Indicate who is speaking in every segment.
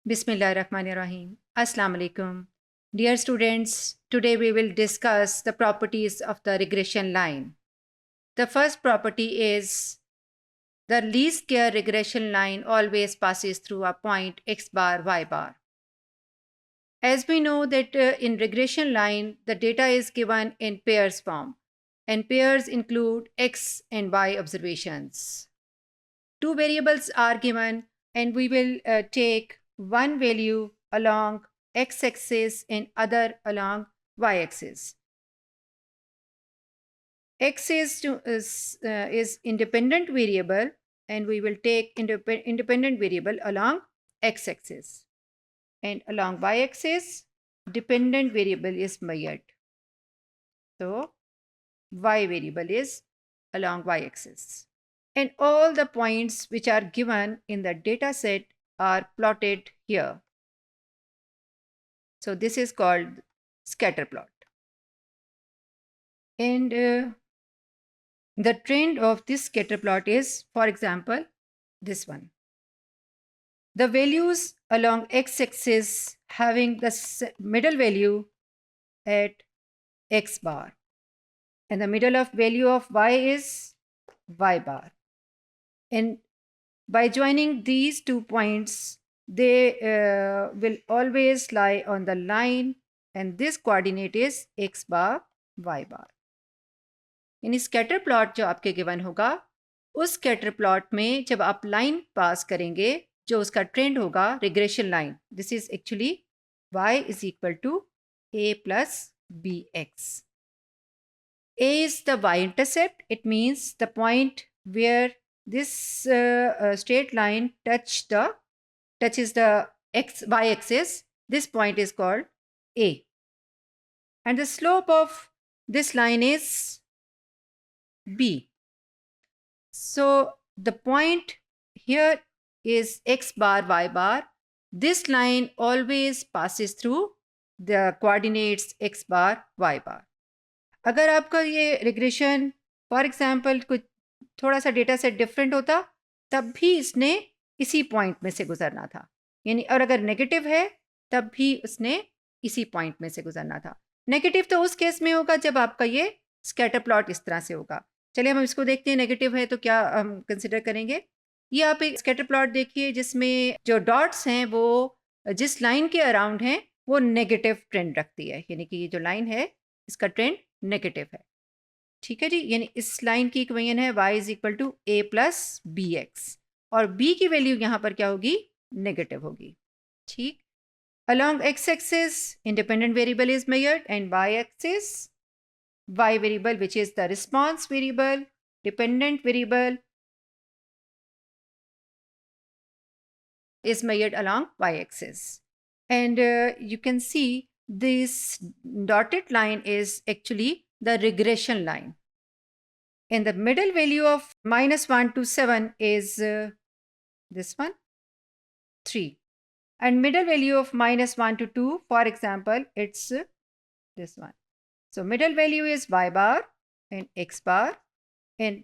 Speaker 1: Bismillahirrahmanirrahim. Assalamu alaikum. Dear students, today we will discuss the properties of the regression line. The first property is the least square regression line always passes through a point x bar y bar. As we know that in regression line, the data is given in pairs form, and pairs include x and y observations. Two variables are given, and we will take one value along x-axis and other along y-axis. X is independent variable, and we will take independent variable along x-axis, and along y-axis dependent variable is measured. So y variable is along y-axis. And all the points which are given in the data set are plotted here. So this is called scatter plot. And the trend of this scatter plot is, for example, this one. The values along x-axis having the middle value at x bar, and the middle of value of y is y bar. And by joining these 2 points, they will always lie on the line, and this coordinate is x bar y bar. यानी scatter plot जो आपके given होगा, उस scatter plot में जब आप line पास करेंगे, जो उसका ट्रेंड होगा regression line, this is actually y is equal to a plus bx. A is the y-intercept. It means the point where this straight line touches the y-axis. This point is called A. And the slope of this line is B. So the point here is x bar y bar. This line always passes through the coordinates x bar y bar. अगर आपका ये regression for example कुछ थोड़ा सा data set different होता, तब भी इसने इसी पॉइंट में से गुजरना था, यानी और अगर नेगेटिव है तब भी उसने इसी पॉइंट में से गुजरना था. नेगेटिव तो उस केस में होगा जब आपका ये स्कैटर प्लॉट इस तरह से होगा. चलिए हम इसको देखते हैं. नेगेटिव है तो क्या हम कंसिडर करेंगे. ये आप एक स्कैटर प्लॉट देखिए जिसमें जो डॉट्स हैं वो जिस लाइन के अराउंड हैं वो नेगेटिव ट्रेंड रखती है, यानी कि ये जो लाइन है इसका ट्रेंड नेगेटिव है. ठीक है जी. यानी इस लाइन की इक्वेशन है y is equal to a plus B X, और b की वैल्यू यहाँ पर क्या होगी, नेगेटिव होगी. ठीक. Along x-axis, independent variable is measured, and y-axis, y variable, which is the response variable, dependent variable, is measured along y-axis. And you can see this dotted line is actually the regression line. And the middle value of -1 to 7 is this one, 3. And middle value of -1 to 2, for example, it's this one. So middle value is y bar and x bar. And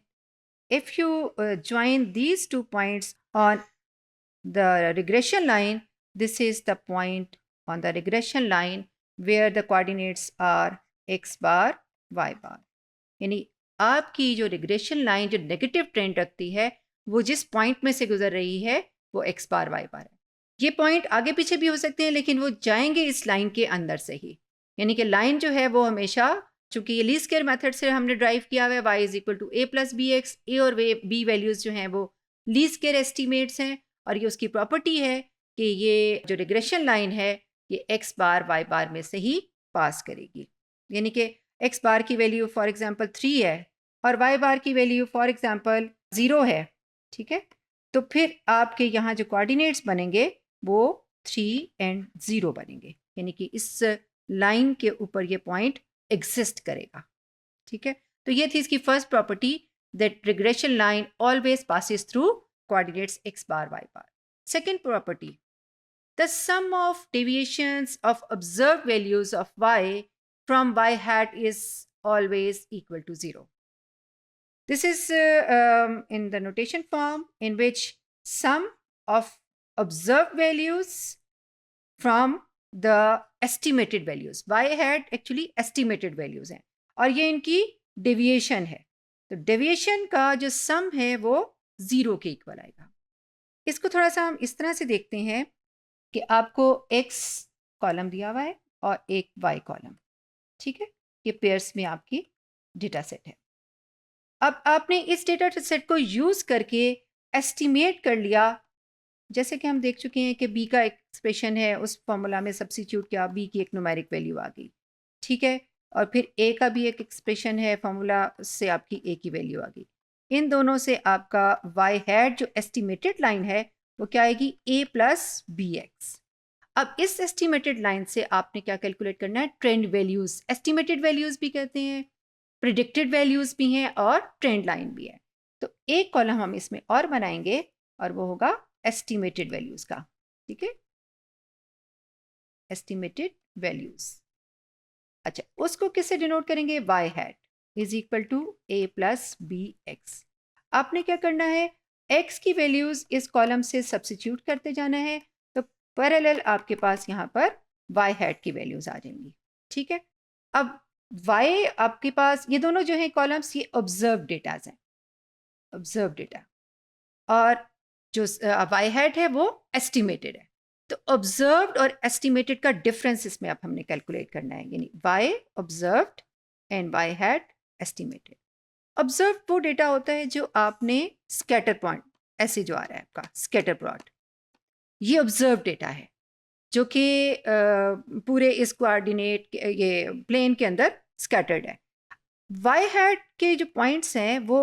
Speaker 1: if you join these 2 points on the regression line, this is the point on the regression line where the coordinates are x bar, y bar. यानी आपकी जो regression line जो negative trend रखती है वो जिस point में से गुजर रही है वो x बार y बार है. ये पॉइंट आगे पीछे भी हो सकते हैं, लेकिन वो जाएंगे इस लाइन के अंदर से ही. यानी कि लाइन जो है वो हमेशा, चूंकि ये लीस्ट स्क्वायर मेथड से हमने ड्राइव किया हुआ है, y is equal to a plus B X. A और बी वैल्यूज जो हैं वो लीस्ट स्क्वायर एस्टीमेट्स हैं, और ये उसकी प्रॉपर्टी है कि ये जो रिग्रेशन लाइन है ये x बार y बार में से ही पास करेगी. यानी कि x बार की वैल्यू फॉर एग्जांपल 3 है और y बार की वैल्यू फॉर एग्जांपल 0 है. ठीक है. तो फिर आपके यहाँ जो कोऑर्डिनेट्स बनेंगे वो 3 एंड 0 बनेंगे, यानी कि इस लाइन के ऊपर ये पॉइंट एग्जिस्ट करेगा. ठीक है. तो ये थी इसकी first property, that regression line always passes through coordinates x bar y bar. Second property, the sum of deviations of observed values of y from y hat is always equal to 0. This is in the notation form in which sum of observed values from the estimated values. Y hat actually estimated values हैं और ये इनकी deviation है। तो deviation का जो सम है वो 0 के इक्वल आएगा। इसको थोड़ा सा हम इस तरह से देखते हैं कि आपको x कॉलम दिया हुआ है और एक y कॉलम, ठीक है, ये पेयर्स में आपकी डेटा सेट है। अब आपने इस डेटा सेट को यूज करके एस्टिमेट कर लिया, जैसे कि हम देख चुके हैं कि b का एक्सप्रेशन है, उस फॉर्मूला में सब्स्टिट्यूट किया, b की एक न्यूमेरिक वैल्यू आ गई, ठीक है, और फिर a का भी एक एक्सप्रेशन है, फॉर्मूला से आपकी a की वैल्यू आ गई। इन दोनों से आपका y हैट जो एस्टिमेटेड लाइन है वो क्या आएगी, a प्लस बी एक्स। अब इस एस्टिमेटेड लाइन से आपने क्या कैलकुलेट करना है, ट्रेंड वैल्यूज। एस्टिमेटेड वैल्यूज भी कहते हैं, प्रिडिक्टेड वैल्यूज भी हैं और ट्रेंड लाइन भी है। तो एक कॉलम हम इसमें और बनाएंगे और वो होगा एस्टिमेटेड वैल्यूज का, ठीक है, एस्टिमेटेड वैल्यूज। अच्छा, उसको किससे डिनोट करेंगे, y hat is equal to a plus B X. आपने क्या करना है, x की वैल्यूज इस कॉलम से सब्स्टिट्यूट करते जाना है, तो पैरेलल आपके पास यहाँ पर y हैट की वैल्यूज आ जाएंगी, ठीक है। अब y आपके पास ये दोनों जो हैं कॉलम्स, ये ऑब्जर्व डेटाज हैं, ऑब्जर्व डेटा, और जो y हैट है वो एस्टिमेटेड है। तो ऑब्जर्व्ड और एस्टिमेटेड का डिफरेंस इसमें अब हमने कैलकुलेट करना है, यानी y observed and y hat estimated. Observe वो डेटा होता है जो आपने स्कैटर पॉइंट, ऐसे जो आ रहा है आपका स्कैटर प्लॉट, ये ऑब्जर्व डेटा है जो कि पूरे इस कोऑर्डिनेट ये प्लेन के अंदर स्कैटर्ड है। वाई हैट के जो पॉइंट्स हैं वो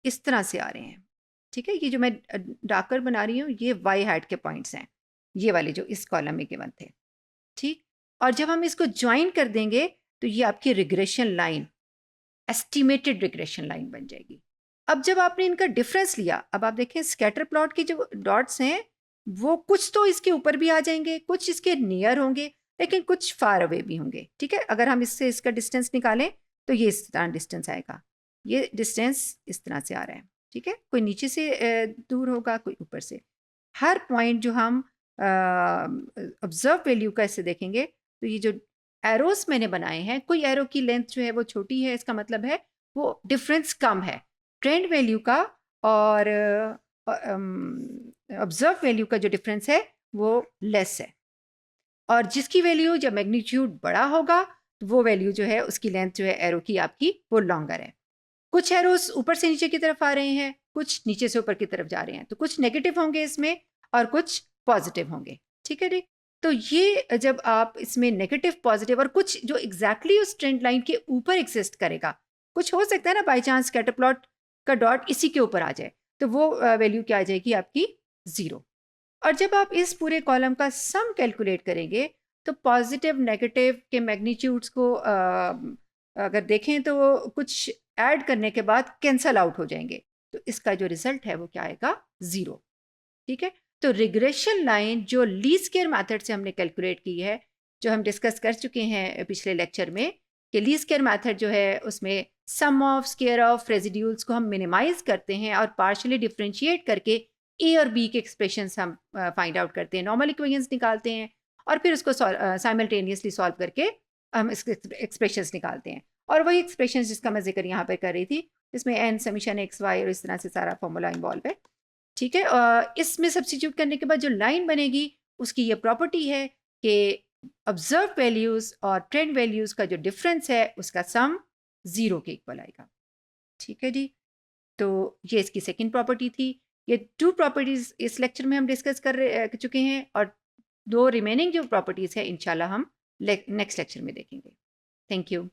Speaker 1: इस तरह से आ रहे हैं, ठीक है, ये जो मैं डार्कर बना रही हूँ ये वाई हैट के पॉइंट्स हैं, ये वाले जो इस कॉलम में गिवन थे, ठीक। और जब हम इसको ज्वाइन कर देंगे तो ये आपकी regression line, estimated regression line बन जाएगी। अब जब आपने इनका डिफरेंस लिया, अब आप देखें स्कैटर प्लॉट के जो डॉट्स हैं वो कुछ तो इसके ऊपर भी आ जाएंगे, कुछ इसके नियर होंगे, लेकिन कुछ फार अवे भी होंगे, ठीक है। अगर हम इससे इसका डिस्टेंस निकालें तो ये इस तरह डिस्टेंस आएगा, ये डिस्टेंस इस तरह से आ रहा है, ठीक है, कोई नीचे से दूर होगा, कोई ऊपर से। हर पॉइंट जो हम ऑब्जर्व वैल्यू का ऐसे देखेंगे तो ये जो एरोस मैंने बनाए हैं, कोई एरो की लेंथ जो है वो छोटी है, इसका मतलब है वो डिफरेंस कम है ट्रेंड वैल्यू का, और ऑब्जर्व वैल्यू का जो डिफरेंस है वो लेस है। और जिसकी वैल्यू जब मैग्नीट्यूड बड़ा होगा तो वो वैल्यू जो है उसकी लेंथ जो है एरो की आपकी वो लॉन्गर है। कुछ एरोस ऊपर से नीचे की तरफ आ रहे हैं, कुछ नीचे से ऊपर की तरफ जा रहे हैं, तो कुछ नेगेटिव होंगे इसमें और कुछ पॉजिटिव होंगे, ठीक है जी। तो ये जब आप इसमें नेगेटिव पॉजिटिव और कुछ जो एग्जैक्टली उस ट्रेंड लाइन के ऊपर एग्जिस्ट करेगा, कुछ हो सकता है ना बाई चांस स्कैटर प्लॉट का डॉट इसी के ऊपर आ जाए, तो वो वैल्यू क्या आ जाएगी आपकी 0। और जब आप इस पूरे कॉलम का सम कैलकुलेट करेंगे तो पॉजिटिव नेगेटिव के मैग्नीट्यूड्स को अगर देखें तो वो कुछ ऐड करने के बाद कैंसल आउट हो जाएंगे, तो इसका जो रिजल्ट है वो क्या आएगा, 0, ठीक है। तो रिग्रेशन लाइन जो लीस्ट स्क्वायर मेथड से हमने कैलकुलेट की है, जो हम डिस्कस कर चुके हैं पिछले लेक्चर में, कि लीस्ट स्क्वायर मेथड जो है उसमें सम ऑफ स्क्वायर ऑफ रेजिड्यूल्स को हम मिनिमाइज करते हैं और पार्शियली डिफरेंशिएट करके ए और बी के एक्सप्रेशंस हम फाइंड आउट करते हैं, नॉर्मल इक्वेशंस निकालते हैं और फिर उसको साइमल्टेनियसली सॉल्व करके हम इसके एक्सप्रेशंस निकालते हैं। और वही एक्सप्रेशंस जिसका मैं जिक्र यहाँ पर कर रही थी, इसमें एन समीशन एक्स वाई और इस तरह से सारा फॉर्मूला इन्वॉल्व है, ठीक है। इसमें सब्स्टिट्यूट करने के बाद जो लाइन बनेगी उसकी ये प्रॉपर्टी है कि ऑब्जर्व वैल्यूज और ट्रेंड वैल्यूज का जो डिफरेंस है उसका सम 0 के इक्वल आएगा, ठीक है जी। तो ये इसकी सेकंड प्रॉपर्टी थी। ये 2 प्रॉपर्टीज इस लेक्चर में हम डिस्कस कर चुके हैं और 2 रिमेनिंग जो प्रॉपर्टीज है इंशाल्लाह हम नेक्स्ट लेक्चर में देखेंगे। Thank you.